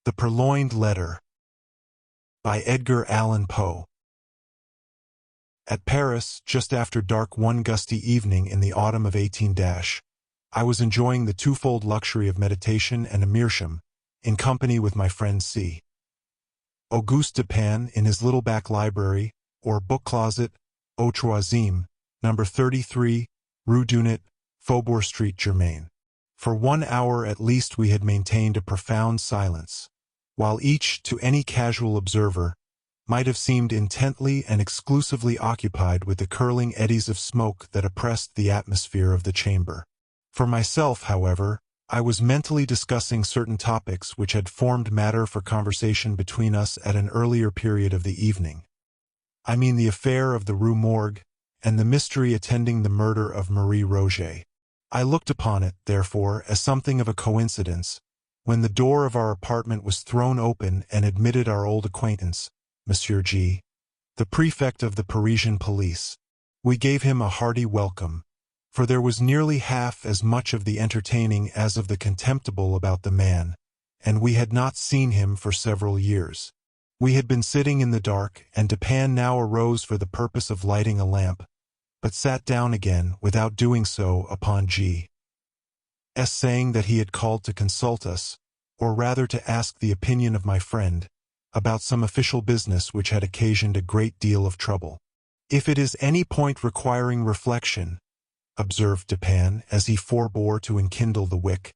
The Purloined Letter by Edgar Allan Poe. At Paris, just after dark one gusty evening in the autumn of 18 I was enjoying the twofold luxury of meditation and a meerschaum, in company with my friend C. Auguste Dupin in his little back library, or book closet, au troisième, number 33, Rue Dunit, Faubourg Street Germain. For 1 hour at least we had maintained a profound silence, while each, to any casual observer, might have seemed intently and exclusively occupied with the curling eddies of smoke that oppressed the atmosphere of the chamber. For myself, however, I was mentally discussing certain topics which had formed matter for conversation between us at an earlier period of the evening. I mean the affair of the Rue Morgue and the mystery attending the murder of Marie Roget. I looked upon it, therefore, as something of a coincidence, when the door of our apartment was thrown open and admitted our old acquaintance, Monsieur G., the prefect of the Parisian police. We gave him a hearty welcome, for there was nearly half as much of the entertaining as of the contemptible about the man, and we had not seen him for several years. We had been sitting in the dark, and Dupin now arose for the purpose of lighting a lamp, but sat down again without doing so upon G.'s saying that he had called to consult us, or rather to ask the opinion of my friend, about some official business which had occasioned a great deal of trouble. "If it is any point requiring reflection," observed Dupin as he forbore to enkindle the wick,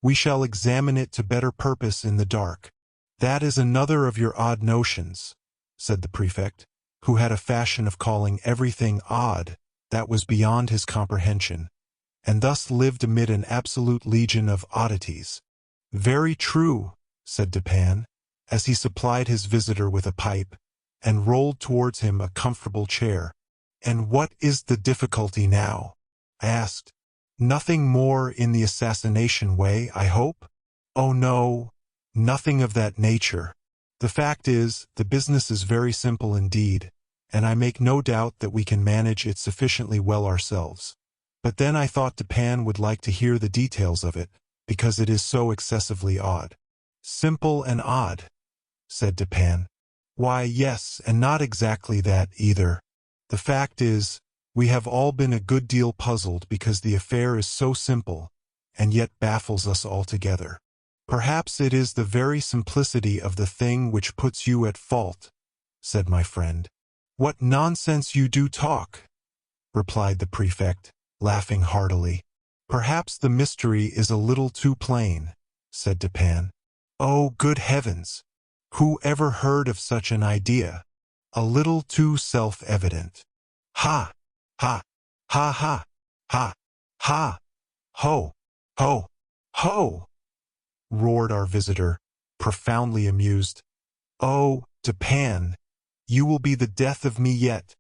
"we shall examine it to better purpose in the dark." "That is another of your odd notions," said the prefect, who had a fashion of calling everything odd that was beyond his comprehension, and thus lived amid an absolute legion of oddities. "Very true," said Dupin, as he supplied his visitor with a pipe, and rolled towards him a comfortable chair. "And what is the difficulty now?" I asked. "Nothing more in the assassination way, I hope?" "Oh no, nothing of that nature. The fact is, the business is very simple indeed, and I make no doubt that we can manage it sufficiently well ourselves. But then I thought Dupin would like to hear the details of it, because it is so excessively odd." "Simple and odd," said Dupin. "Why, yes, and not exactly that either. The fact is, we have all been a good deal puzzled because the affair is so simple, and yet baffles us altogether. Perhaps it is the very simplicity of the thing which puts you at fault," said my friend. "What nonsense you do talk," replied the prefect, laughing heartily. "Perhaps the mystery is a little too plain," said Dupin. "Oh, good heavens! Who ever heard of such an idea? A little too self-evident. Ha! Ha! Ha! Ha! Ha! Ha! Ho! Ho! Ho!" roared our visitor, profoundly amused. "Oh, Dupin, you will be the death of me yet.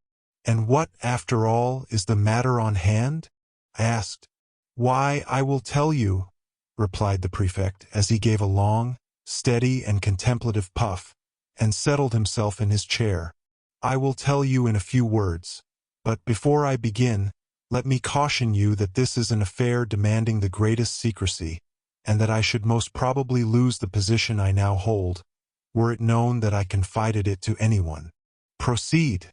And what, after all, is the matter on hand?" I asked. "Why, I will tell you," replied the prefect, as he gave a long, steady, and contemplative puff, and settled himself in his chair. "I will tell you in a few words. But before I begin, let me caution you that this is an affair demanding the greatest secrecy, and that I should most probably lose the position I now hold, were it known that I confided it to anyone." "Proceed,"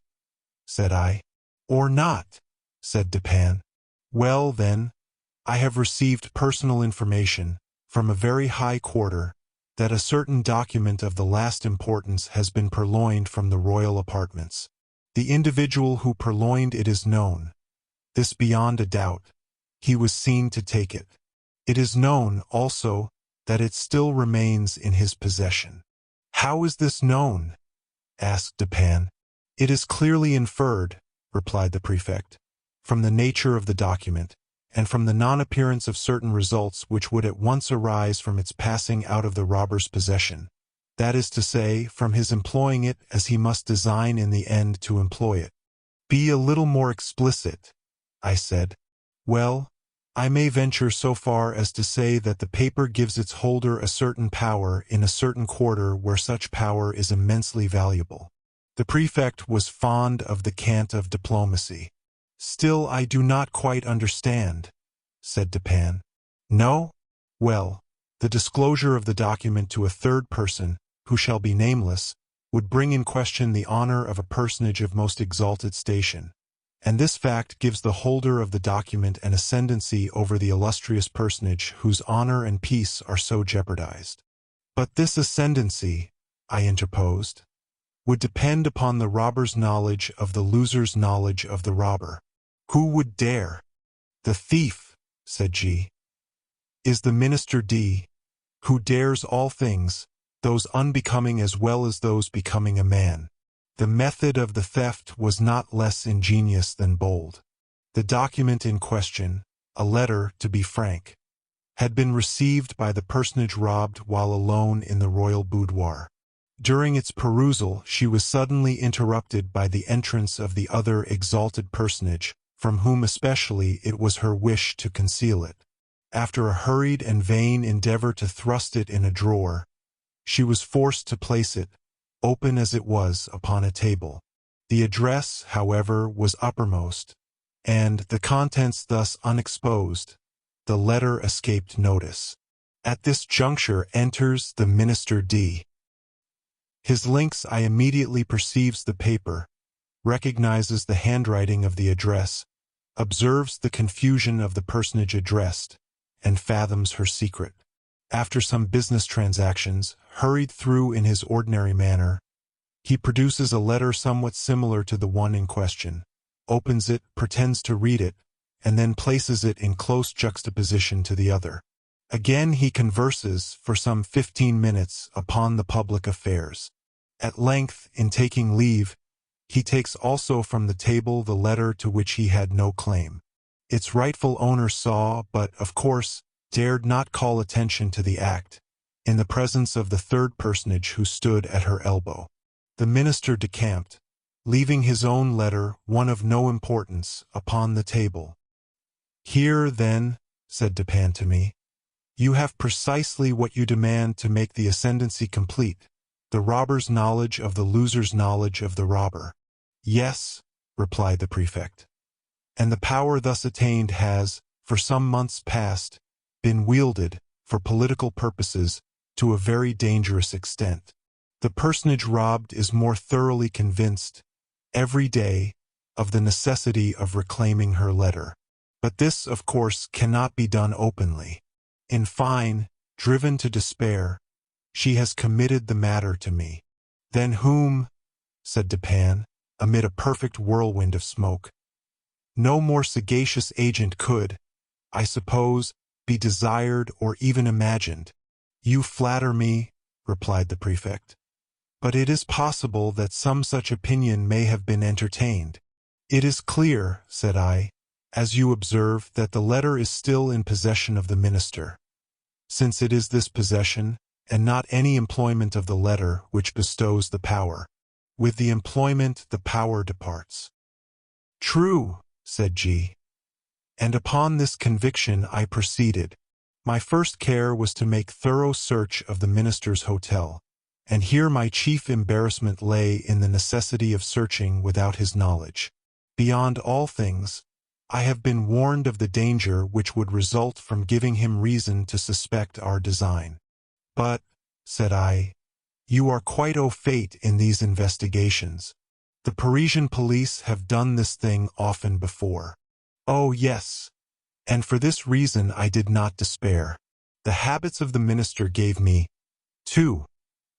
said I. "Or not," said Dupin. "Well, then, I have received personal information, from a very high quarter, that a certain document of the last importance has been purloined from the royal apartments. The individual who purloined it is known. This beyond a doubt. He was seen to take it. It is known, also, that it still remains in his possession." "How is this known?" asked Dupin. "It is clearly inferred," replied the prefect, "from the nature of the document, and from the non-appearance of certain results which would at once arise from its passing out of the robber's possession. That is to say, from his employing it as he must design in the end to employ it." "Be a little more explicit," I said. "Well, I may venture so far as to say that the paper gives its holder a certain power in a certain quarter where such power is immensely valuable." The prefect was fond of the cant of diplomacy. "Still, I do not quite understand," said Dupin. "No? Well, The disclosure of the document to a third person, who shall be nameless, would bring in question the honor of a personage of most exalted station, and this fact gives the holder of the document an ascendancy over the illustrious personage whose honor and peace are so jeopardized. But this ascendancy, I interposed, would depend upon the robber's knowledge of the loser's knowledge of the robber. Who would dare? The thief, said G, is the minister D, who dares all things, those unbecoming as well as those becoming a man. The method of the theft was not less ingenious than bold. The document in question, a letter, to be frank, had been received by the personage robbed while alone in the royal boudoir. During its perusal, she was suddenly interrupted by the entrance of the other exalted personage, from whom especially it was her wish to conceal it. After a hurried and vain endeavor to thrust it in a drawer, she was forced to place it, open as it was, upon a table. The address, however, was uppermost, and, the contents thus unexposed, the letter escaped notice. At this juncture enters the minister D. His lynx eye immediately perceives the paper, recognizes the handwriting of the address, observes the confusion of the personage addressed, and fathoms her secret. After some business transactions, hurried through in his ordinary manner, he produces a letter somewhat similar to the one in question, opens it, pretends to read it, and then places it in close juxtaposition to the other. Again he converses for some 15 minutes upon the public affairs. At length, in taking leave, he takes also from the table the letter to which he had no claim. Its rightful owner saw, but, of course, dared not call attention to the act, in the presence of the third personage who stood at her elbow. The minister decamped, leaving his own letter, one of no importance, upon the table. "Here, then," said Dupin to me, "you have precisely what you demand to make the ascendancy complete, the robber's knowledge of the loser's knowledge of the robber." "Yes," replied the prefect. "And the power thus attained has, for some months past, been wielded, for political purposes, to a very dangerous extent. The personage robbed is more thoroughly convinced, every day, of the necessity of reclaiming her letter. But this, of course, cannot be done openly. In fine, driven to despair, she has committed the matter to me." "Then whom," said Dupin, amid a perfect whirlwind of smoke, "no more sagacious agent could, I suppose, be desired or even imagined." "You flatter me," replied the prefect. "But it is possible that some such opinion may have been entertained." "It is clear," said I, "as you observe, that the letter is still in possession of the minister. Since it is this possession, and not any employment of the letter, which bestows the power. With the employment the power departs." "True," said G. And upon this conviction I proceeded. My first care was to make thorough search of the minister's hotel, and here my chief embarrassment lay in the necessity of searching without his knowledge. Beyond all things, I have been warned of the danger which would result from giving him reason to suspect our design. "But," said I, "you are quite au fait in these investigations. The Parisian police have done this thing often before." "Oh, yes. And for this reason I did not despair. The habits of the minister gave me, too,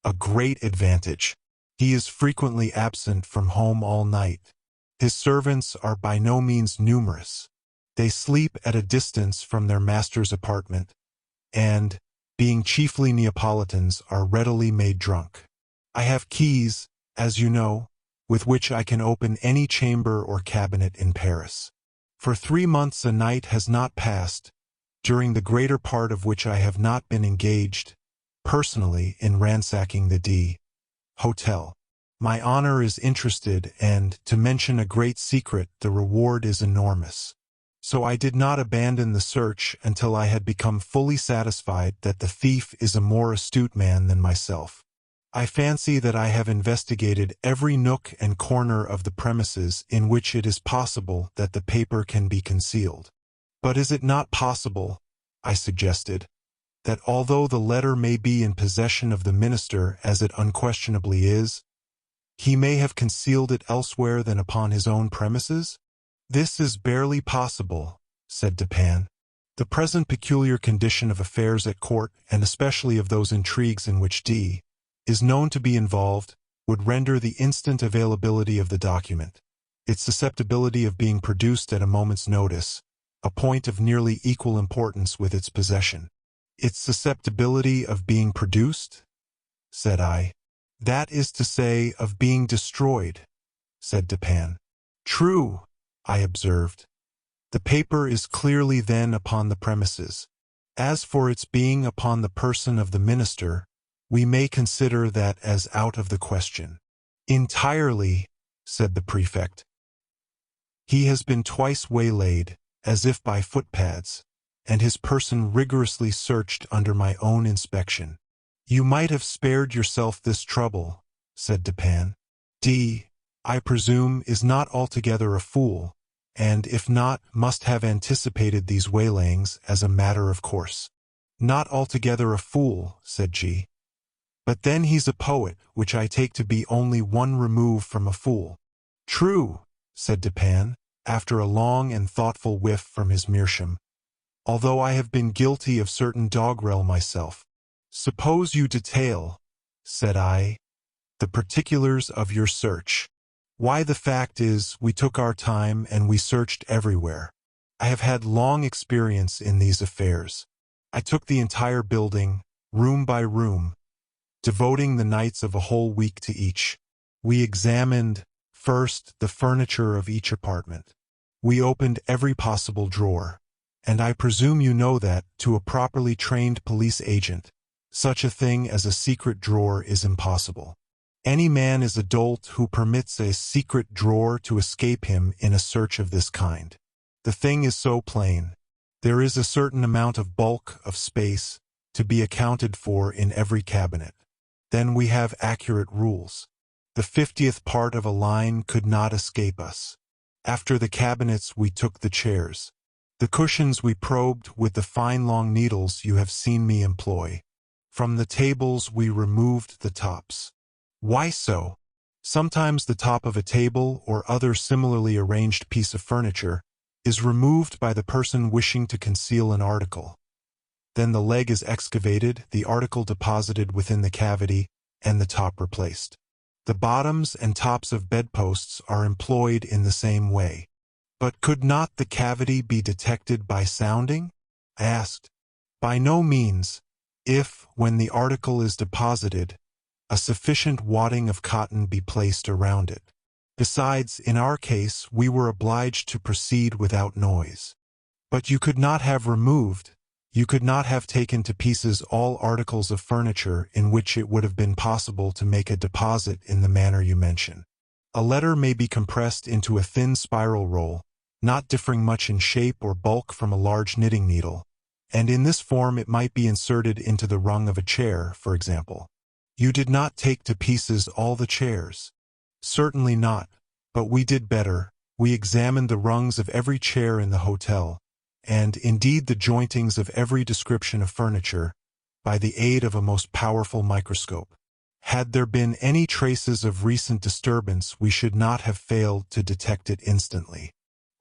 a great advantage. He is frequently absent from home all night. His servants are by no means numerous. They sleep at a distance from their master's apartment, and, being chiefly Neapolitans, are readily made drunk. I have keys, as you know, with which I can open any chamber or cabinet in Paris. For 3 months a night has not passed, during the greater part of which I have not been engaged, personally, in ransacking the D. Hotel. My honor is interested, and, to mention a great secret, the reward is enormous. So I did not abandon the search until I had become fully satisfied that the thief is a more astute man than myself. I fancy that I have investigated every nook and corner of the premises in which it is possible that the paper can be concealed. "But is it not possible," I suggested, that although the letter may be in possession of the minister as it unquestionably is, he may have concealed it elsewhere than upon his own premises? This is barely possible, said Dupin. The present peculiar condition of affairs at court, and especially of those intrigues in which D. is known to be involved, would render the instant availability of the document, its susceptibility of being produced at a moment's notice, a point of nearly equal importance with its possession. Its susceptibility of being produced? Said I. That is to say, of being destroyed, said Dupin. True, I observed. The paper is clearly then upon the premises. As for its being upon the person of the minister, we may consider that as out of the question. Entirely, said the prefect. He has been twice waylaid, as if by footpads, and his person rigorously searched under my own inspection. You might have spared yourself this trouble, said Dupin. D., I presume, is not altogether a fool, and if not, must have anticipated these waylayings as a matter of course. Not altogether a fool, said G. But then he's a poet, which I take to be only one remove from a fool. True, said Dupin, after a long and thoughtful whiff from his meerschaum, although I have been guilty of certain doggerel myself. Suppose you detail, said I, the particulars of your search. Why, the fact is, we took our time and we searched everywhere. I have had long experience in these affairs. I took the entire building, room by room, devoting the nights of a whole week to each. We examined, first, the furniture of each apartment. We opened every possible drawer, and I presume you know that, to a properly trained police agent, such a thing as a secret drawer is impossible. Any man is a dolt who permits a secret drawer to escape him in a search of this kind. The thing is so plain. There is a certain amount of bulk of space to be accounted for in every cabinet. Then we have accurate rules. The 50th part of a line could not escape us. After the cabinets we took the chairs. The cushions we probed with the fine long needles you have seen me employ. From the tables we removed the tops. Why so? Sometimes the top of a table or other similarly arranged piece of furniture is removed by the person wishing to conceal an article. Then the leg is excavated, the article deposited within the cavity, and the top replaced. The bottoms and tops of bedposts are employed in the same way. But could not the cavity be detected by sounding? I asked. By no means, if, when the article is deposited, a sufficient wadding of cotton be placed around it. Besides, in our case, we were obliged to proceed without noise. But you could not have removed, you could not have taken to pieces all articles of furniture in which it would have been possible to make a deposit in the manner you mention. A letter may be compressed into a thin spiral roll, not differing much in shape or bulk from a large knitting needle, and in this form it might be inserted into the rung of a chair, for example. You did not take to pieces all the chairs. Certainly not, but we did better. We examined the rungs of every chair in the hotel, and indeed the jointings of every description of furniture, by the aid of a most powerful microscope. Had there been any traces of recent disturbance, we should not have failed to detect it instantly.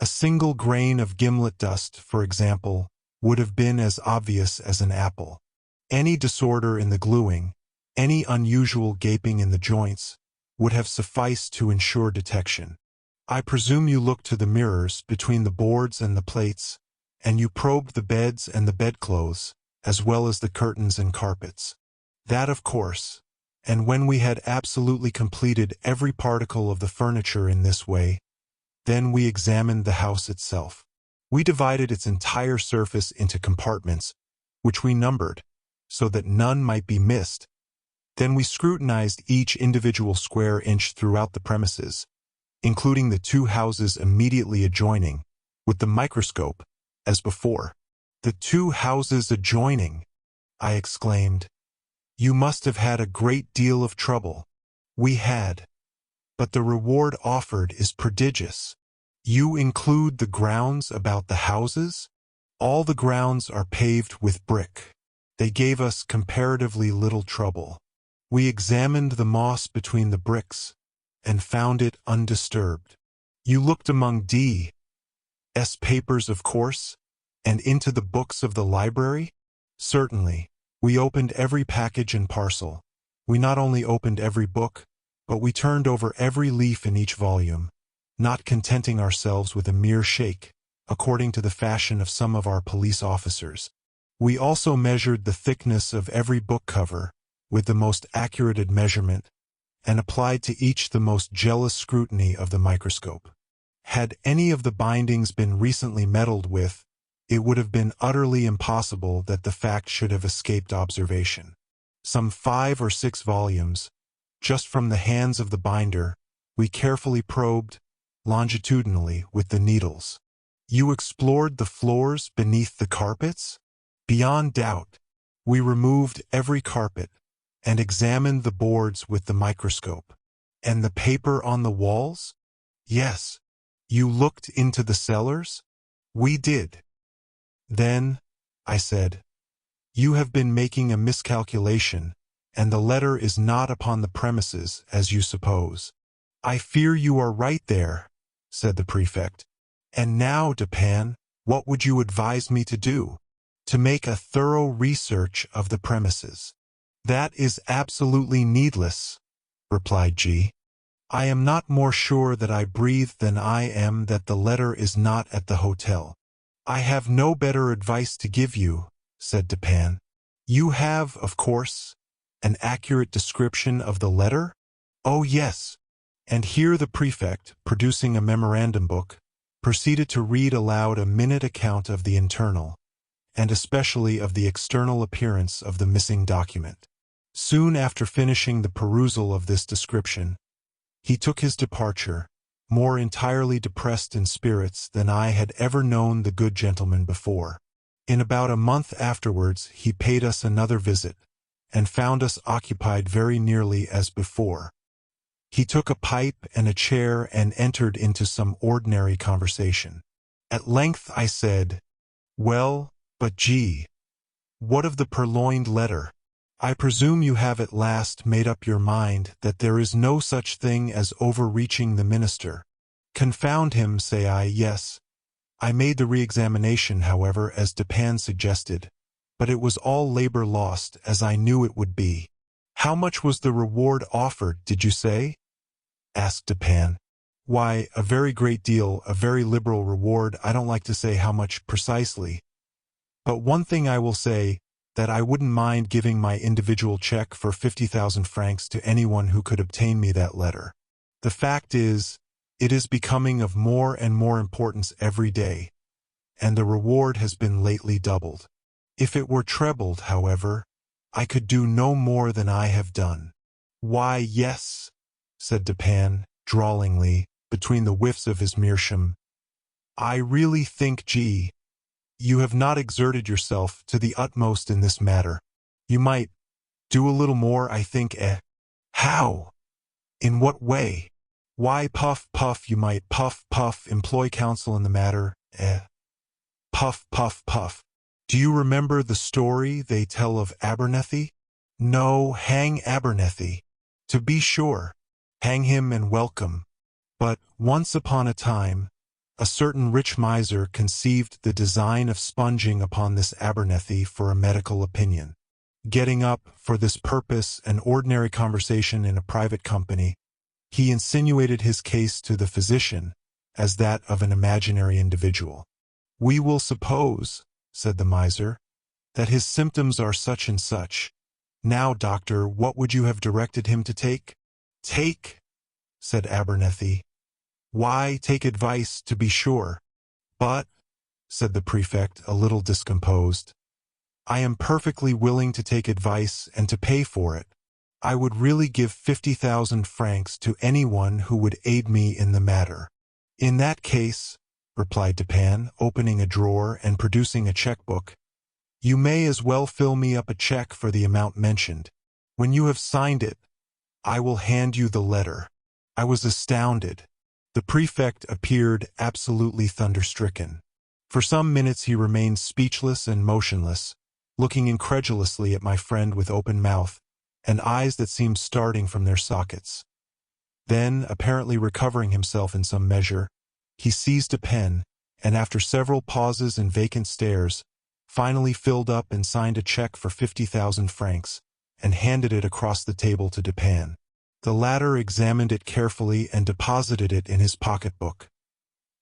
A single grain of gimlet dust, for example, would have been as obvious as an apple. Any disorder in the gluing, any unusual gaping in the joints, would have sufficed to ensure detection. I presume you looked to the mirrors between the boards and the plates, and you probed the beds and the bedclothes, as well as the curtains and carpets. That, of course. And when we had absolutely completed every particle of the furniture in this way, then we examined the house itself. We divided its entire surface into compartments, which we numbered, so that none might be missed. Then we scrutinized each individual square inch throughout the premises, including the two houses immediately adjoining, with the microscope, as before. The two houses adjoining, I exclaimed. You must have had a great deal of trouble. We had. But the reward offered is prodigious. You include the grounds about the houses? All the grounds are paved with brick. They gave us comparatively little trouble. We examined the moss between the bricks and found it undisturbed. You looked among D.'s papers, of course, and into the books of the library? Certainly. We opened every package and parcel. We not only opened every book, but we turned over every leaf in each volume, not contenting ourselves with a mere shake, according to the fashion of some of our police officers. We also measured the thickness of every book cover with the most accurate measurement, and applied to each the most jealous scrutiny of the microscope. Had any of the bindings been recently meddled with, it would have been utterly impossible that the fact should have escaped observation. Some 5 or 6 volumes, just from the hands of the binder, we carefully probed, longitudinally, with the needles. You explored the floors beneath the carpets? Beyond doubt. We removed every carpet, and examined the boards with the microscope. And the paper on the walls? Yes. You looked into the cellars? We did. Then, I said, you have been making a miscalculation, and the letter is not upon the premises, as you suppose. I fear you are right there, said the prefect. And now, Dupin, what would you advise me to do? To make a thorough research of the premises. That is absolutely needless, replied G. I am not more sure that I breathe than I am that the letter is not at the hotel. I have no better advice to give you, said Dupin. You have, of course, an accurate description of the letter? Oh, yes. And here the prefect, producing a memorandum book, proceeded to read aloud a minute account of the internal, and especially of the external appearance of the missing document. Soon after finishing the perusal of this description, he took his departure, more entirely depressed in spirits than I had ever known the good gentleman before. In about a month afterwards he paid us another visit, and found us occupied very nearly as before. He took a pipe and a chair and entered into some ordinary conversation. At length I said, "Well, but G, what of the Purloined Letter? I presume you have at last made up your mind that there is no such thing as overreaching the minister." "Confound him," say I. Yes. I made the re-examination, however, as Dupin suggested, but it was all labor lost, as I knew it would be. "How much was the reward offered, did you say?" asked Dupin. "Why, a very great deal, a very liberal reward. I don't like to say how much precisely. But one thing I will say, that I wouldn't mind giving my individual check for 50,000 francs to anyone who could obtain me that letter. The fact is, it is becoming of more and more importance every day, and the reward has been lately doubled. If it were trebled, however, I could do no more than I have done." "Why, yes," said Dupin, drawlingly, between the whiffs of his meerschaum. "I really think, G, you have not exerted yourself to the utmost in this matter. You might do a little more, I think, eh?" "How? In what way?" "Why, puff, puff, you might puff, puff, employ counsel in the matter, eh? Puff, puff, puff. Do you remember the story they tell of Abernethy?" "No, hang Abernethy." "To be sure. Hang him and welcome. But, once upon a time, a certain rich miser conceived the design of sponging upon this Abernethy for a medical opinion. Getting up, for this purpose, an ordinary conversation in a private company, he insinuated his case to the physician as that of an imaginary individual. 'We will suppose,' said the miser, 'that his symptoms are such and such. Now, doctor, what would you have directed him to take?' 'Take?' said Abernethy. 'Why, take advice, to be sure.' 'But,' said the prefect, a little discomposed, 'I am perfectly willing to take advice and to pay for it. I would really give 50,000 francs to anyone who would aid me in the matter.' 'In that case,' replied Dupin, opening a drawer and producing a checkbook, 'you may as well fill me up a check for the amount mentioned. When you have signed it, I will hand you the letter.' I was astounded. The prefect appeared absolutely thunderstricken. For some minutes he remained speechless and motionless, looking incredulously at my friend with open mouth and eyes that seemed starting from their sockets. Then, apparently recovering himself in some measure, he seized a pen, and after several pauses and vacant stares, finally filled up and signed a check for 50,000 francs, and handed it across the table to Dupin. The latter examined it carefully and deposited it in his pocketbook.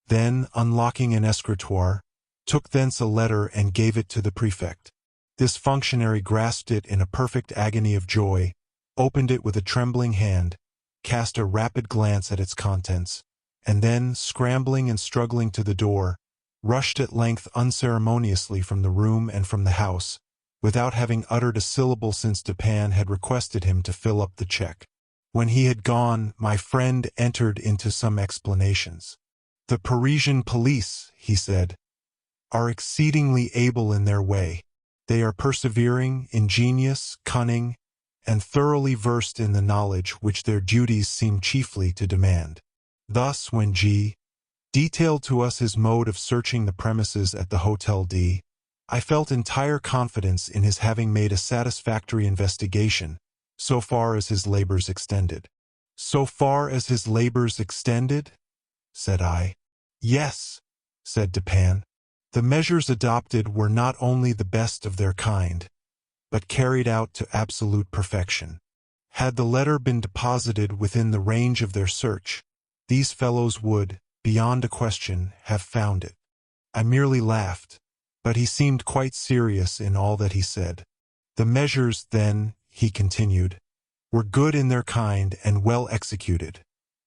Then, unlocking an escritoire, took thence a letter and gave it to the prefect. This functionary grasped it in a perfect agony of joy, opened it with a trembling hand, cast a rapid glance at its contents, and then, scrambling and struggling to the door, rushed at length unceremoniously from the room and from the house, without having uttered a syllable since Dupin had requested him to fill up the check. When he had gone, my friend entered into some explanations. "The Parisian police," he said, "are exceedingly able in their way. They are persevering, ingenious, cunning, and thoroughly versed in the knowledge which their duties seem chiefly to demand. Thus, when G. detailed to us his mode of searching the premises at the Hotel D, I felt entire confidence in his having made a satisfactory investigation, so far as his labors extended." "So far as his labors extended?" said I. "Yes," said Dupin. "The measures adopted were not only the best of their kind, but carried out to absolute perfection. Had the letter been deposited within the range of their search, these fellows would, beyond a question, have found it." I merely laughed, but he seemed quite serious in all that he said. "The measures, then," he continued, "were good in their kind and well executed.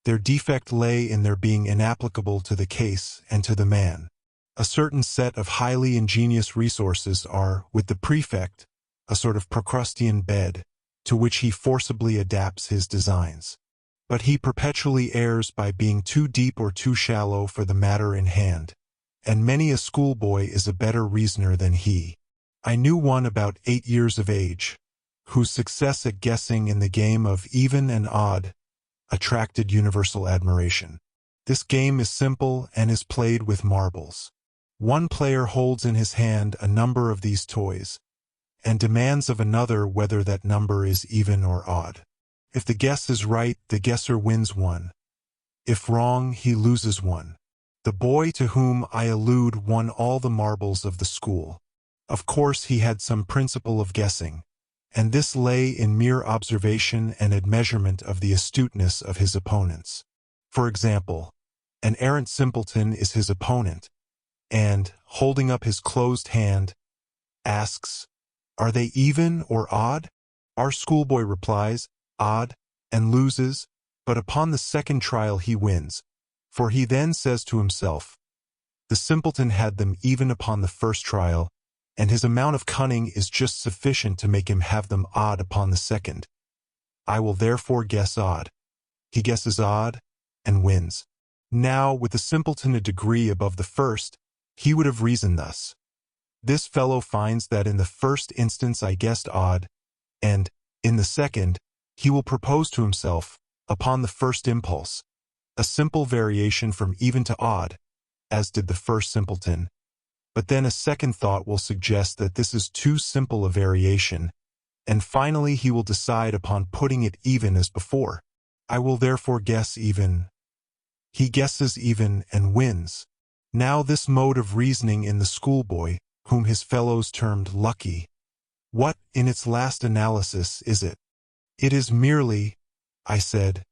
Their defect lay in their being inapplicable to the case and to the man. A certain set of highly ingenious resources are, with the prefect, a sort of Procrustean bed, to which he forcibly adapts his designs. But he perpetually errs by being too deep or too shallow for the matter in hand, and many a schoolboy is a better reasoner than he. I knew one about 8 years of age, whose success at guessing in the game of even and odd attracted universal admiration. This game is simple and is played with marbles. One player holds in his hand a number of these toys, and demands of another whether that number is even or odd. If the guess is right, the guesser wins one. If wrong, he loses one. The boy to whom I allude won all the marbles of the school. Of course he had some principle of guessing, and this lay in mere observation and admeasurement of the astuteness of his opponents. For example, an arrant simpleton is his opponent, and, holding up his closed hand, asks, "Are they even or odd?" Our schoolboy replies, "Odd," and loses, but upon the second trial he wins, for he then says to himself, "The simpleton had them even upon the first trial, and his amount of cunning is just sufficient to make him have them odd upon the second. I will therefore guess odd." He guesses odd, and wins. Now, with the simpleton a degree above the first, he would have reasoned thus: "This fellow finds that in the first instance I guessed odd, and, in the second, he will propose to himself, upon the first impulse, a simple variation from even to odd, as did the first simpleton, but then a second thought will suggest that this is too simple a variation, and finally he will decide upon putting it even as before. I will therefore guess even." He guesses even and wins. Now this mode of reasoning in the schoolboy, whom his fellows termed lucky, what, in its last analysis, is it? It is merely, I said,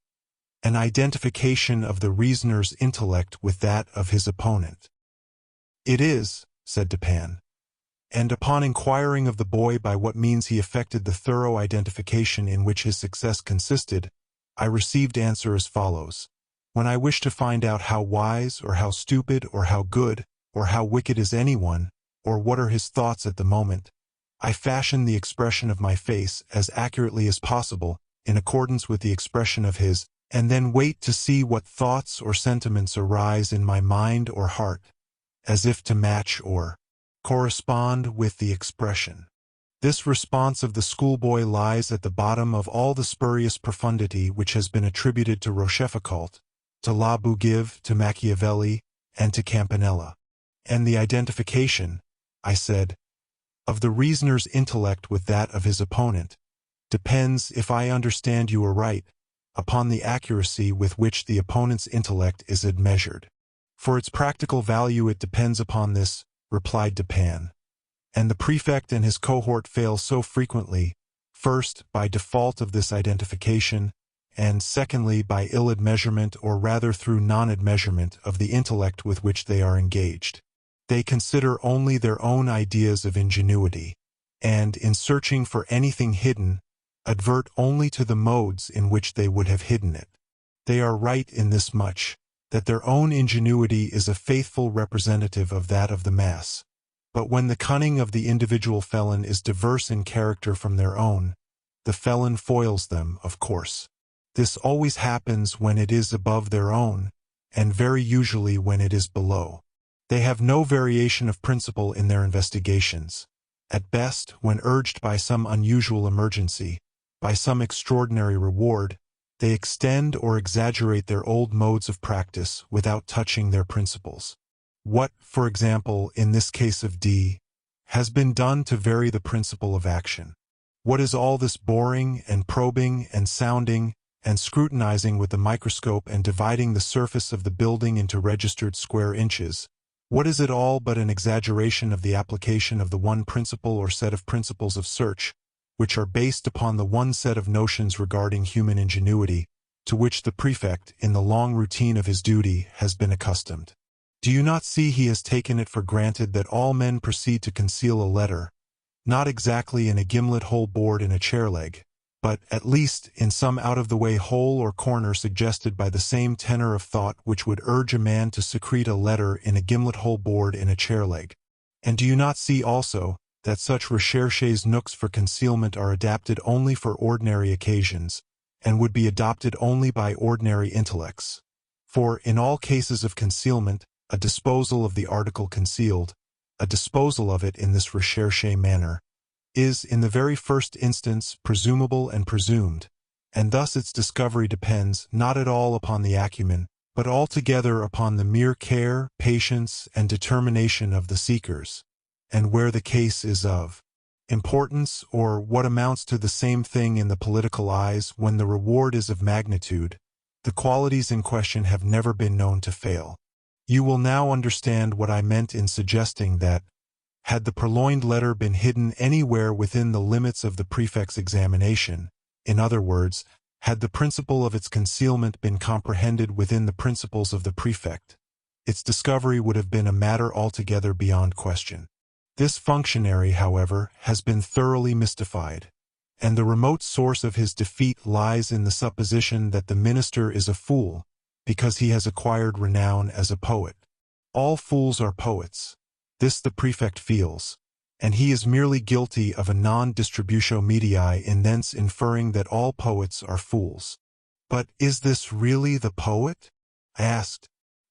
an identification of the reasoner's intellect with that of his opponent. "It is," said Dupin. And upon inquiring of the boy by what means he effected the thorough identification in which his success consisted, I received answer as follows: "When I wish to find out how wise or how stupid or how good or how wicked is anyone, or what are his thoughts at the moment, I fashion the expression of my face as accurately as possible in accordance with the expression of his, and then wait to see what thoughts or sentiments arise in my mind or heart, as if to match or correspond with the expression." This response of the schoolboy lies at the bottom of all the spurious profundity which has been attributed to Rochefoucauld, to La Bougive, to Machiavelli, and to Campanella. And the identification, I said, of the reasoner's intellect with that of his opponent, depends, if I understand you aright, upon the accuracy with which the opponent's intellect is admeasured. For its practical value it depends upon this, replied Dupin. And the prefect and his cohort fail so frequently, first, by default of this identification, and secondly, by ill-admeasurement or rather through non-admeasurement of the intellect with which they are engaged. They consider only their own ideas of ingenuity, and, in searching for anything hidden, advert only to the modes in which they would have hidden it. They are right in this much, that their own ingenuity is a faithful representative of that of the mass. But when the cunning of the individual felon is diverse in character from their own, the felon foils them, of course. This always happens when it is above their own, and very usually when it is below. They have no variation of principle in their investigations. At best, when urged by some unusual emergency, by some extraordinary reward, they extend or exaggerate their old modes of practice without touching their principles. What, for example, in this case of D, has been done to vary the principle of action? What is all this boring and probing and sounding and scrutinizing with the microscope and dividing the surface of the building into registered square inches? What is it all but an exaggeration of the application of the one principle or set of principles of search, which are based upon the one set of notions regarding human ingenuity, to which the prefect, in the long routine of his duty, has been accustomed? Do you not see he has taken it for granted that all men proceed to conceal a letter, not exactly in a gimlet hole bored in a chair leg, but, at least, in some out-of-the-way hole or corner suggested by the same tenor of thought which would urge a man to secrete a letter in a gimlet hole bored in a chair leg? And do you not see also that such recherches nooks for concealment are adapted only for ordinary occasions, and would be adopted only by ordinary intellects? For, in all cases of concealment, a disposal of the article concealed, a disposal of it in this recherche manner, is, in the very first instance, presumable and presumed, and thus its discovery depends not at all upon the acumen, but altogether upon the mere care, patience, and determination of the seekers. And where the case is of importance, or what amounts to the same thing in the political eyes, when the reward is of magnitude, the qualities in question have never been known to fail. You will now understand what I meant in suggesting that, had the Purloined Letter been hidden anywhere within the limits of the prefect's examination, in other words, had the principle of its concealment been comprehended within the principles of the prefect, its discovery would have been a matter altogether beyond question. This functionary, however, has been thoroughly mystified, and the remote source of his defeat lies in the supposition that the minister is a fool, because he has acquired renown as a poet. All fools are poets. This the prefect feels, and he is merely guilty of a non-distributio medii in thence inferring that all poets are fools. But is this really the poet? I asked.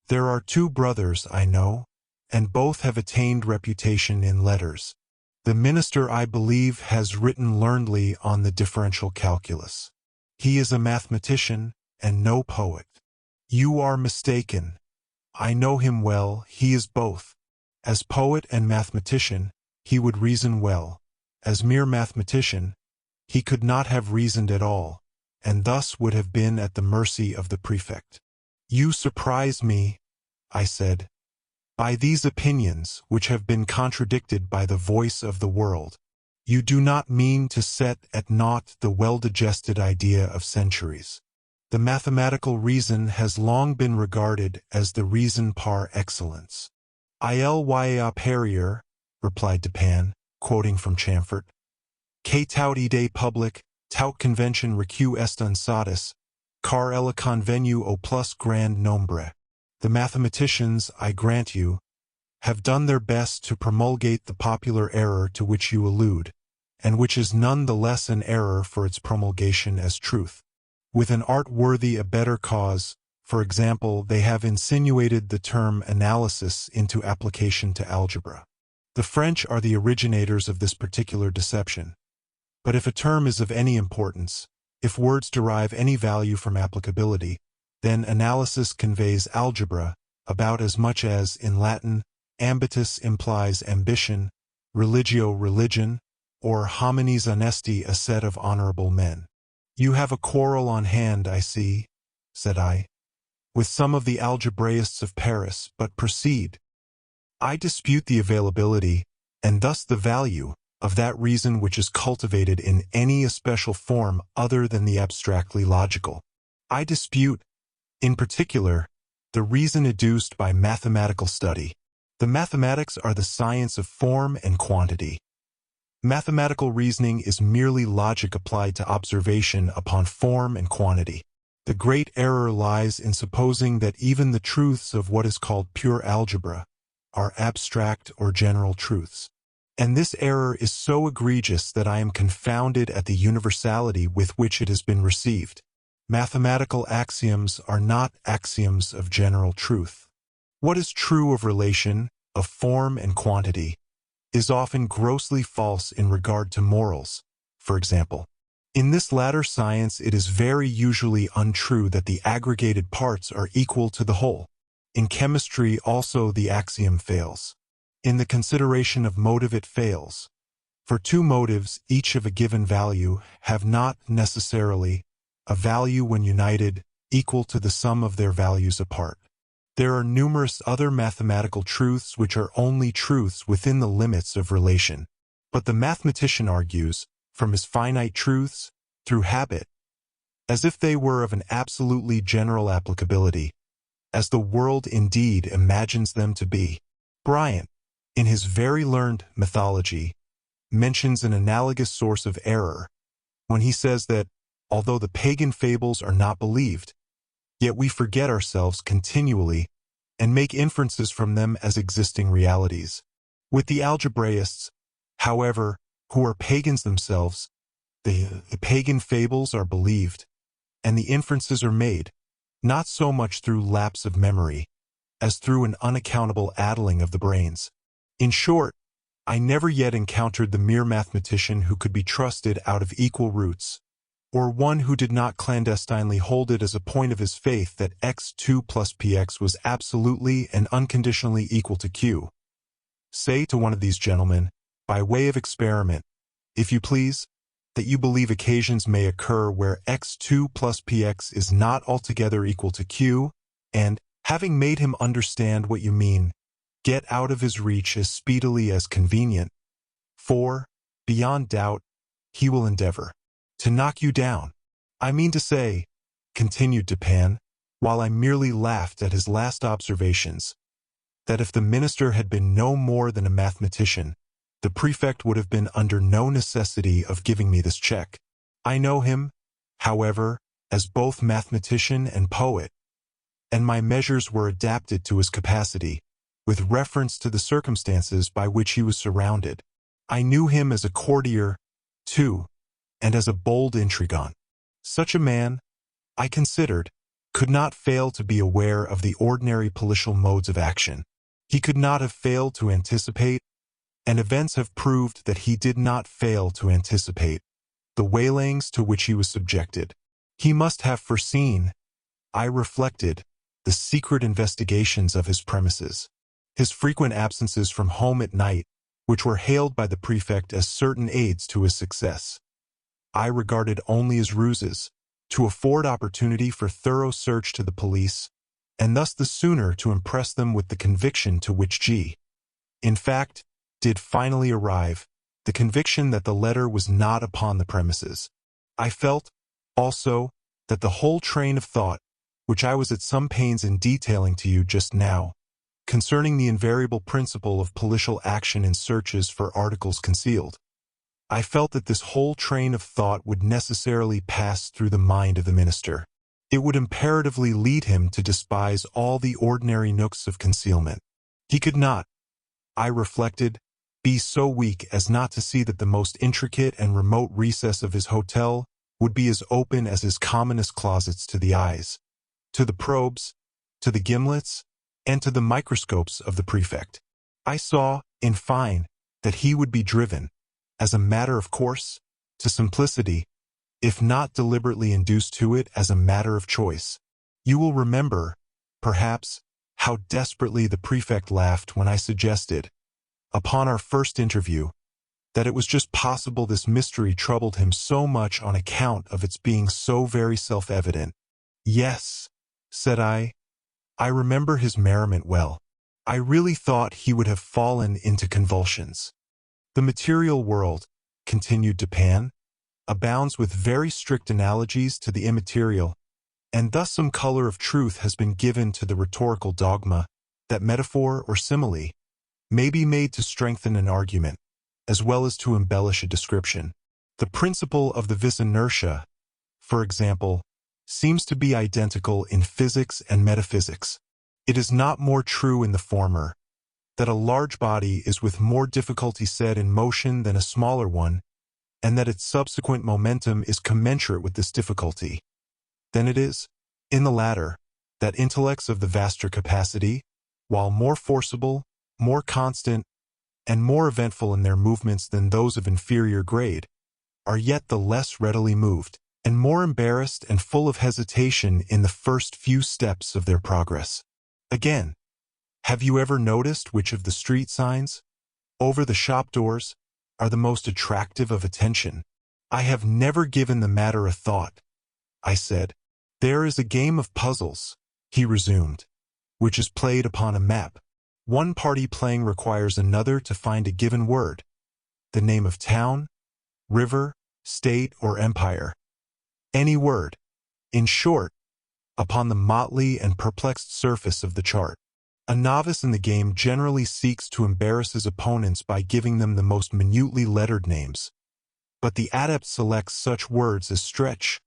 There are two brothers, I know, and both have attained reputation in letters. The minister, I believe, has written learnedly on the differential calculus. He is a mathematician and no poet. You are mistaken. I know him well, he is both. As poet and mathematician, he would reason well. As mere mathematician, he could not have reasoned at all, and thus would have been at the mercy of the prefect. You surprise me, I said, by these opinions, which have been contradicted by the voice of the world. You do not mean to set at naught the well-digested idea of centuries. The mathematical reason has long been regarded as the reason par excellence. Il Perrier, replied Dupin, quoting from Chamfort, Que taut ide public, taut convention recu est unsatis, car ella convenu au plus grand nombre. The mathematicians, I grant you, have done their best to promulgate the popular error to which you allude, and which is none the less an error for its promulgation as truth. With an art worthy a better cause, for example, they have insinuated the term analysis into application to algebra. The French are the originators of this particular deception. But if a term is of any importance, if words derive any value from applicability, then analysis conveys algebra about as much as, in Latin, ambitus implies ambition, religio religion, or homines honesti a set of honorable men. You have a quarrel on hand, I see, said I, with some of the algebraists of Paris, but proceed. I dispute the availability, and thus the value, of that reason which is cultivated in any especial form other than the abstractly logical. I dispute, in particular, the reason adduced by mathematical study. The mathematics are the science of form and quantity. Mathematical reasoning is merely logic applied to observation upon form and quantity. The great error lies in supposing that even the truths of what is called pure algebra are abstract or general truths. And this error is so egregious that I am confounded at the universality with which it has been received. Mathematical axioms are not axioms of general truth. What is true of relation, of form and quantity, is often grossly false in regard to morals, for example. In this latter science it is very usually untrue that the aggregated parts are equal to the whole. In chemistry also the axiom fails. In the consideration of motive it fails. For two motives, each of a given value, have not necessarily a value when united equal to the sum of their values apart. There are numerous other mathematical truths which are only truths within the limits of relation. But the mathematician argues, from his finite truths, through habit, as if they were of an absolutely general applicability, as the world indeed imagines them to be. Bryant, in his very learned Mythology, mentions an analogous source of error when he says that, although the pagan fables are not believed, yet we forget ourselves continually and make inferences from them as existing realities. With the algebraists, however, who are pagans themselves, the pagan fables are believed, and the inferences are made, not so much through lapse of memory, as through an unaccountable addling of the brains. In short, I never yet encountered the mere mathematician who could be trusted out of equal roots, or one who did not clandestinely hold it as a point of his faith that x2 plus px was absolutely and unconditionally equal to q. Say to one of these gentlemen, by way of experiment, if you please, that you believe occasions may occur where x2 plus px is not altogether equal to q, and, having made him understand what you mean, get out of his reach as speedily as convenient, for, beyond doubt, he will endeavor to knock you down. I mean to say, continued Dupin, while I merely laughed at his last observations, that if the minister had been no more than a mathematician, the prefect would have been under no necessity of giving me this check. I know him, however, as both mathematician and poet, and my measures were adapted to his capacity, with reference to the circumstances by which he was surrounded. I knew him as a courtier, too, and as a bold intriguant. Such a man, I considered, could not fail to be aware of the ordinary policial modes of action. He could not have failed to anticipate, and events have proved that he did not fail to anticipate, the waylayings to which he was subjected. He must have foreseen, I reflected, the secret investigations of his premises, his frequent absences from home at night, which were hailed by the prefect as certain aids to his success. I regarded only as ruses, to afford opportunity for thorough search to the police, and thus the sooner to impress them with the conviction to which G. in fact, did finally arrive, the conviction that the letter was not upon the premises. I felt, also, that the whole train of thought, which I was at some pains in detailing to you just now, concerning the invariable principle of policial action in searches for articles concealed, I felt that this whole train of thought would necessarily pass through the mind of the minister. It would imperatively lead him to despise all the ordinary nooks of concealment. He could not, I reflected, be so weak as not to see that the most intricate and remote recess of his hotel would be as open as his commonest closets to the eyes, to the probes, to the gimlets, and to the microscopes of the prefect. I saw, in fine, that he would be driven, as a matter of course, to simplicity, if not deliberately induced to it as a matter of choice. You will remember, perhaps, how desperately the prefect laughed when I suggested, upon our first interview, that it was just possible this mystery troubled him so much on account of its being so very self-evident. "Yes," said I remember his merriment well. I really thought he would have fallen into convulsions. "The material world," continued Dupin, "abounds with very strict analogies to the immaterial, and thus some color of truth has been given to the rhetorical dogma that metaphor or simile may be made to strengthen an argument, as well as to embellish a description. The principle of the vis inertia, for example, seems to be identical in physics and metaphysics. It is not more true in the former, that a large body is with more difficulty set in motion than a smaller one, and that its subsequent momentum is commensurate with this difficulty, than it is, in the latter, that intellects of the vaster capacity, while more forcible, more constant, and more eventful in their movements than those of inferior grade, are yet the less readily moved, and more embarrassed and full of hesitation in the first few steps of their progress. Again, have you ever noticed which of the street signs, over the shop doors, are the most attractive of attention?" "I have never given the matter a thought," I said. "There is a game of puzzles," he resumed, "which is played upon a map. One party playing requires another to find a given word, the name of town, river, state, or empire. Any word, in short, upon the motley and perplexed surface of the chart. A novice in the game generally seeks to embarrass his opponents by giving them the most minutely lettered names, but the adept selects such words as stretch,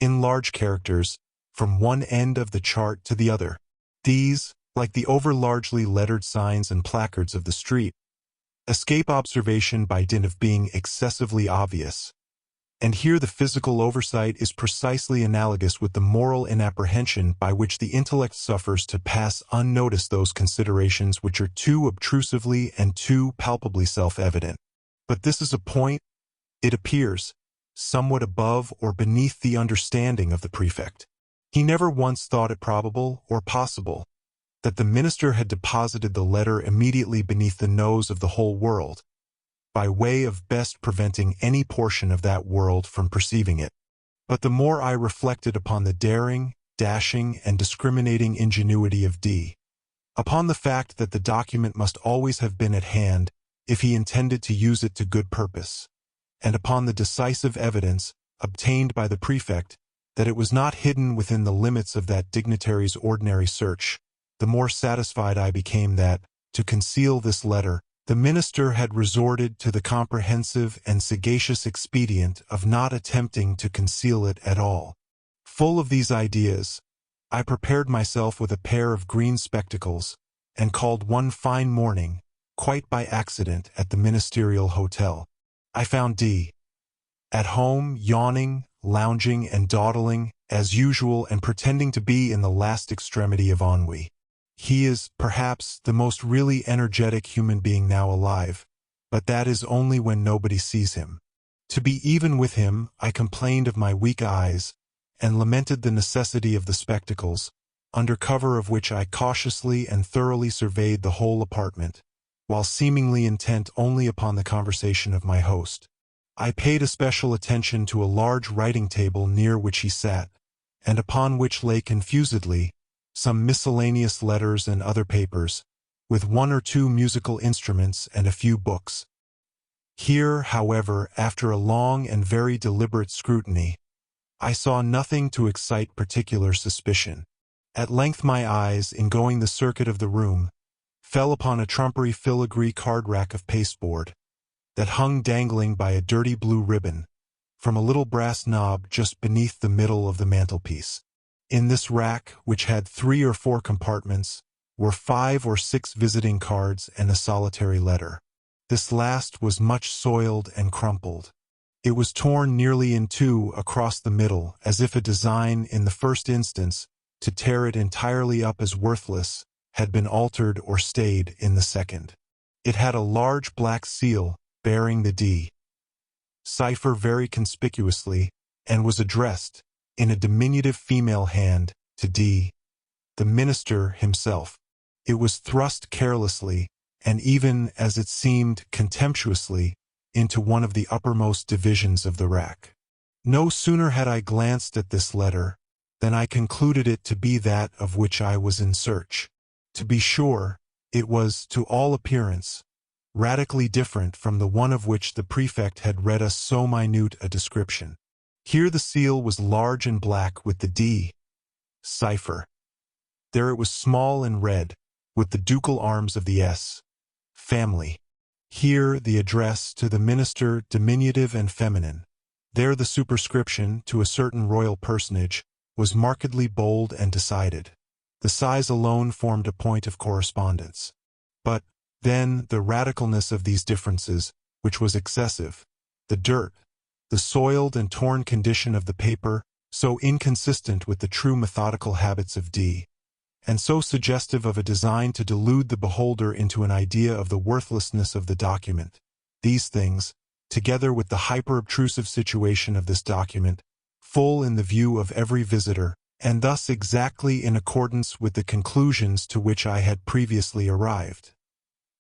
in large characters, from one end of the chart to the other. These, like the over-largely lettered signs and placards of the street, escape observation by dint of being excessively obvious. And here the physical oversight is precisely analogous with the moral inapprehension by which the intellect suffers to pass unnoticed those considerations which are too obtrusively and too palpably self-evident. But this is a point, it appears, somewhat above or beneath the understanding of the prefect. He never once thought it probable or possible that the minister had deposited the letter immediately beneath the nose of the whole world, by way of best preventing any portion of that world from perceiving it. But the more I reflected upon the daring, dashing, and discriminating ingenuity of D, upon the fact that the document must always have been at hand if he intended to use it to good purpose, and upon the decisive evidence obtained by the prefect that it was not hidden within the limits of that dignitary's ordinary search, the more satisfied I became that, to conceal this letter, the minister had resorted to the comprehensive and sagacious expedient of not attempting to conceal it at all. Full of these ideas, I prepared myself with a pair of green spectacles, and called one fine morning, quite by accident, at the ministerial hotel. I found D. at home, yawning, lounging, and dawdling, as usual, and pretending to be in the last extremity of ennui. He is, perhaps, the most really energetic human being now alive, but that is only when nobody sees him. To be even with him, I complained of my weak eyes, and lamented the necessity of the spectacles, under cover of which I cautiously and thoroughly surveyed the whole apartment, while seemingly intent only upon the conversation of my host. I paid especial attention to a large writing table near which he sat, and upon which lay confusedly some miscellaneous letters and other papers, with one or two musical instruments and a few books. Here, however, after a long and very deliberate scrutiny, I saw nothing to excite particular suspicion. At length my eyes, in going the circuit of the room, fell upon a trumpery filigree card-rack of pasteboard, that hung dangling by a dirty blue ribbon from a little brass knob just beneath the middle of the mantelpiece. In this rack, which had 3 or 4 compartments, were 5 or 6 visiting cards and a solitary letter. This last was much soiled and crumpled. It was torn nearly in two across the middle, as if a design, in the first instance, to tear it entirely up as worthless, had been altered or stayed in the second. It had a large black seal, bearing the D. cipher very conspicuously, and was addressed, in a diminutive female hand, to D. the minister himself. It was thrust carelessly, and even, as it seemed contemptuously, into one of the uppermost divisions of the rack. No sooner had I glanced at this letter than I concluded it to be that of which I was in search. To be sure, it was, to all appearance, radically different from the one of which the prefect had read us so minute a description. Here the seal was large and black with the D cipher. There it was small and red, with the ducal arms of the S family. Here the address to the minister diminutive and feminine. There the superscription to a certain royal personage was markedly bold and decided. The size alone formed a point of correspondence. But, then, the radicalness of these differences, which was excessive, the dirt, the soiled and torn condition of the paper, so inconsistent with the true methodical habits of D, and so suggestive of a design to delude the beholder into an idea of the worthlessness of the document. These things, together with the hyper-obtrusive situation of this document, full in the view of every visitor, and thus exactly in accordance with the conclusions to which I had previously arrived.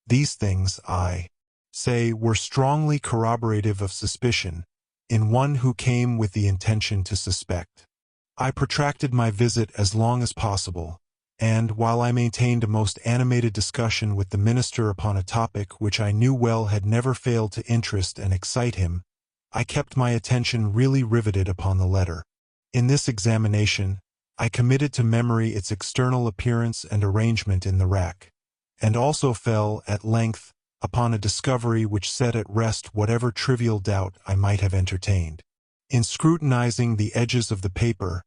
These things, I say, were strongly corroborative of suspicion, in one who came with the intention to suspect. I protracted my visit as long as possible, and, while I maintained a most animated discussion with the minister upon a topic which I knew well had never failed to interest and excite him, I kept my attention really riveted upon the letter. In this examination, I committed to memory its external appearance and arrangement in the rack, and also fell, at length, upon a discovery which set at rest whatever trivial doubt I might have entertained. In scrutinizing the edges of the paper,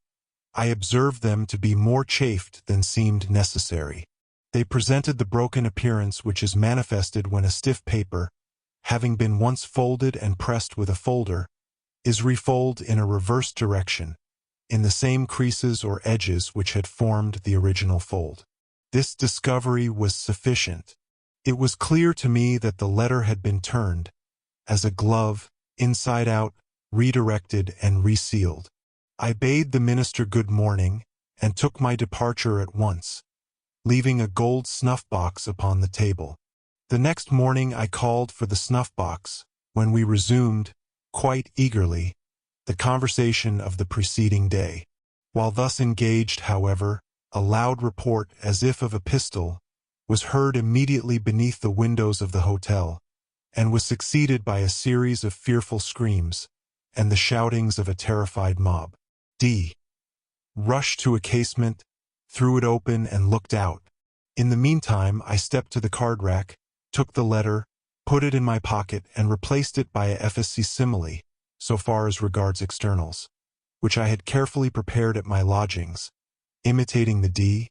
I observed them to be more chafed than seemed necessary. They presented the broken appearance which is manifested when a stiff paper, having been once folded and pressed with a folder, is refolded in a reversed direction, in the same creases or edges which had formed the original fold. This discovery was sufficient. It was clear to me that the letter had been turned, as a glove, inside out, redirected and resealed. I bade the minister good morning, and took my departure at once, leaving a gold snuff-box upon the table. The next morning I called for the snuff-box, when we resumed, quite eagerly, the conversation of the preceding day. While thus engaged, however, a loud report, as if of a pistol, was heard immediately beneath the windows of the hotel, and was succeeded by a series of fearful screams, and the shoutings of a terrified mob. D rushed to a casement, threw it open, and looked out. In the meantime I stepped to the card-rack, took the letter, put it in my pocket, and replaced it by a facsimile, so far as regards externals, which I had carefully prepared at my lodgings, imitating the D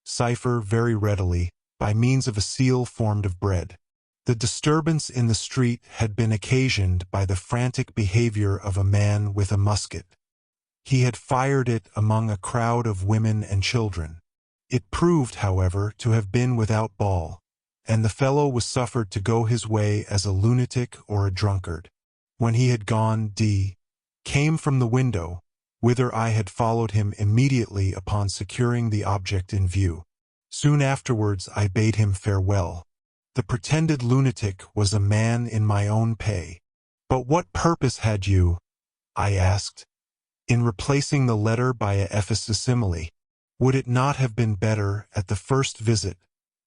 cipher very readily, by means of a seal formed of bread. The disturbance in the street had been occasioned by the frantic behavior of a man with a musket. He had fired it among a crowd of women and children. It proved, however, to have been without ball, and the fellow was suffered to go his way as a lunatic or a drunkard. When he had gone, D came from the window, whither I had followed him immediately upon securing the object in view. Soon afterwards I bade him farewell. The pretended lunatic was a man in my own pay. "But what purpose had you," I asked, "in replacing the letter by a facsimile? Would it not have been better, at the first visit,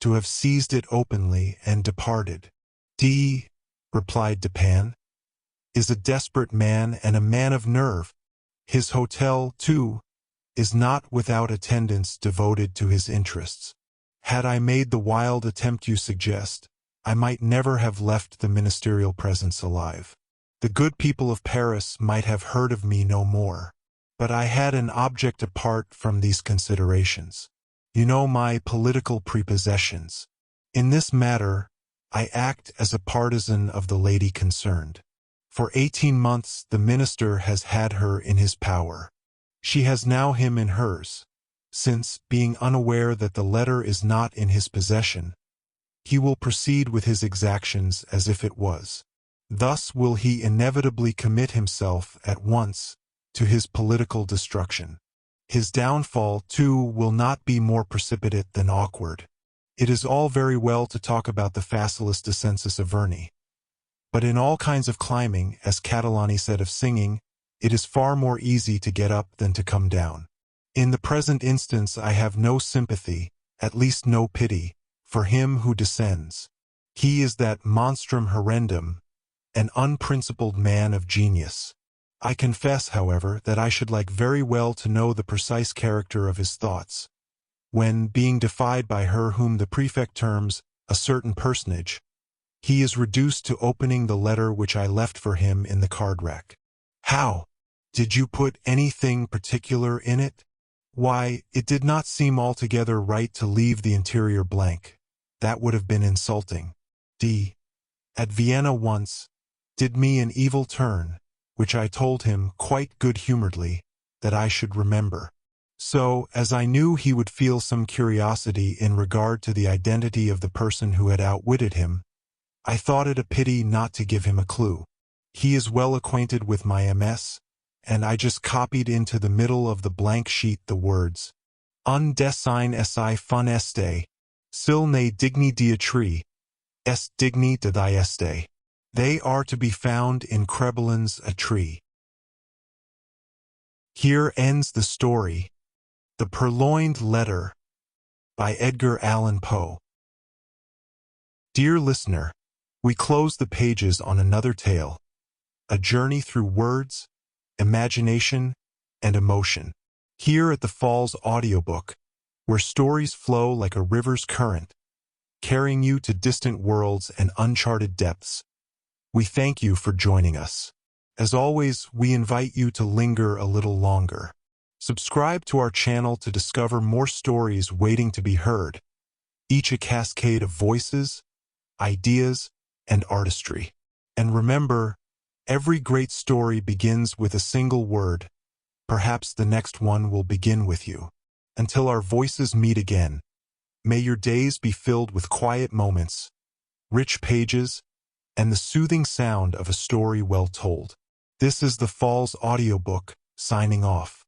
to have seized it openly and departed?" "D," replied Dupin, "is a desperate man and a man of nerve. His hotel, too, is not without attendants devoted to his interests. Had I made the wild attempt you suggest, I might never have left the ministerial presence alive. The good people of Paris might have heard of me no more. But I had an object apart from these considerations. You know my political prepossessions. In this matter, I act as a partisan of the lady concerned. For 18 months the minister has had her in his power. She has now him in hers, since, being unaware that the letter is not in his possession, he will proceed with his exactions as if it was. Thus will he inevitably commit himself at once to his political destruction. His downfall, too, will not be more precipitate than awkward. It is all very well to talk about the facilis descensus Averni. But in all kinds of climbing, as Catalani said of singing, it is far more easy to get up than to come down. In the present instance I have no sympathy, at least no pity, for him who descends. He is that monstrum horrendum, an unprincipled man of genius. I confess, however, that I should like very well to know the precise character of his thoughts, when, being defied by her whom the prefect terms a certain personage, he is reduced to opening the letter which I left for him in the card-rack. How? Did you put anything particular in it? Why, it did not seem altogether right to leave the interior blank. That would have been insulting. D. At Vienna once, did me an evil turn, which I told him, quite good-humoredly, that I should remember. So, as I knew he would feel some curiosity in regard to the identity of the person who had outwitted him, I thought it a pity not to give him a clue. He is well acquainted with my MS, and I just copied into the middle of the blank sheet the words, Un design si fun este, sil ne digni diatri, est digni de thy este. They are to be found in Crebelin's A Tree. Here ends the story, The Purloined Letter, by Edgar Allan Poe. Dear listener, we close the pages on another tale, a journey through words, imagination, and emotion. Here at the Falls Audiobook, where stories flow like a river's current, carrying you to distant worlds and uncharted depths. We thank you for joining us. As always, we invite you to linger a little longer. Subscribe to our channel to discover more stories waiting to be heard, each a cascade of voices, ideas, and artistry. And remember, every great story begins with a single word. Perhaps the next one will begin with you. Until our voices meet again, may your days be filled with quiet moments, rich pages, and the soothing sound of a story well told. This is the Falls Audiobook, signing off.